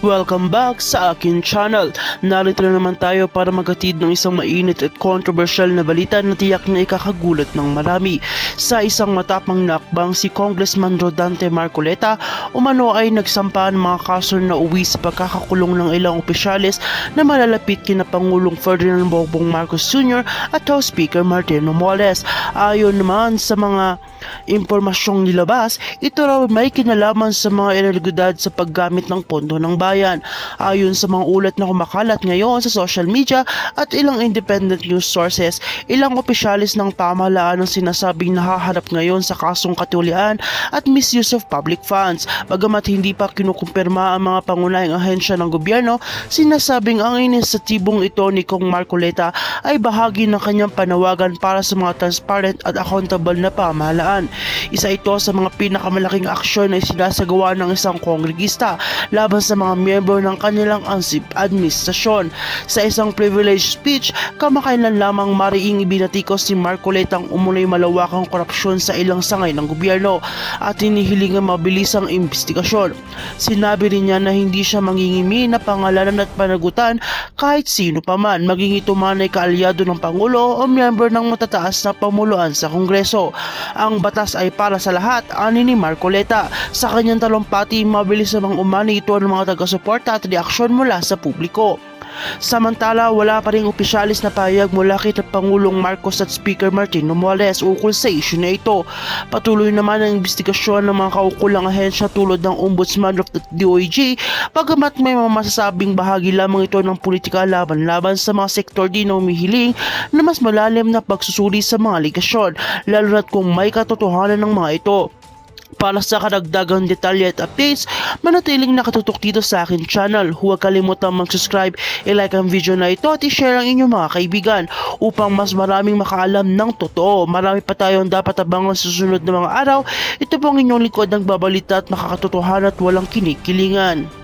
Welcome back sa akin channel. Narito na naman tayo para maghatid ng isang mainit at controversial na balita na tiyak na ikakagulat ng marami. Sa isang matapang na akbang, si Congressman Rodante Marcoleta umano ay nagsampa ng mga kaso na uwi sa pagkakakulong ng ilang opisyales na malalapit kina Pangulong Ferdinand Bongbong Marcos Jr. at House Speaker Martin Romualdez. Ayon naman sa mga impormasyong nilabas, ito raw may kinalaman sa mga ilegalidad sa paggamit ng pondo ng bayan. Ayon sa mga ulat na kumakalat ngayon sa social media at ilang independent news sources, ilang opisyalis ng pamahalaan ang sinasabing nahaharap ngayon sa kasong katulian at misuse of public funds. Bagamat hindi pa kinukumpirma ang mga pangunahing ahensya ng gobyerno, sinasabing ang inisyatibong ito ni Kong Marcoleta ay bahagi ng kanyang panawagan para sa mga transparent at accountable na pamahalaan. Isa ito sa mga pinakamalaking aksyon na sinasagawa ng isang kongregista laban sa mga miyembro ng kanilang administrasyon. Sa isang privileged speech, kamakailan lamang mariing ibinatikos si Marcoleta ang umunoy malawakang korupsyon sa ilang sangay ng gobyerno at hinihiling ang mabilisang investigasyon. Sinabi rin niya na hindi siya mangingimi na pangalanan at panagutan kahit sino pa man, maging ito man ay kaalyado ng Pangulo o miyembro ng matataas na pamuluan sa Kongreso. Ang batas ay para sa lahat, ani ni Marcoleta. Sa kanyang talumpati, mabilis namang umani ito ng mga taga-suporta at reaksyon mula sa publiko. Samantala, wala pa ring opisyalis na pahayag mula kay Pangulong Marcos at Speaker Martin Romualdez ukol sa issue na ito. Patuloy naman ang investigasyon ng mga kaukulang ahensya tulad ng Ombudsman of the DOJ, bagamat may mga masasabing bahagi lamang ito ng politika laban-laban sa mga sektor din na humihiling na mas malalim na pagsusuri sa mga aligasyon, lalo na't kung may katotohanan ng mga ito. Para sa karagdagang detalye at updates, manatiling nakatutok dito sa akin channel. Huwag kalimutang mag-subscribe, i-like ang video na ito at i-share ang inyong mga kaibigan upang mas maraming makaalam ng totoo. Marami pa tayong dapat abangan sa susunod na mga araw. Ito po ang inyong likod ng babalita at makakatotohanan at walang kinikilingan.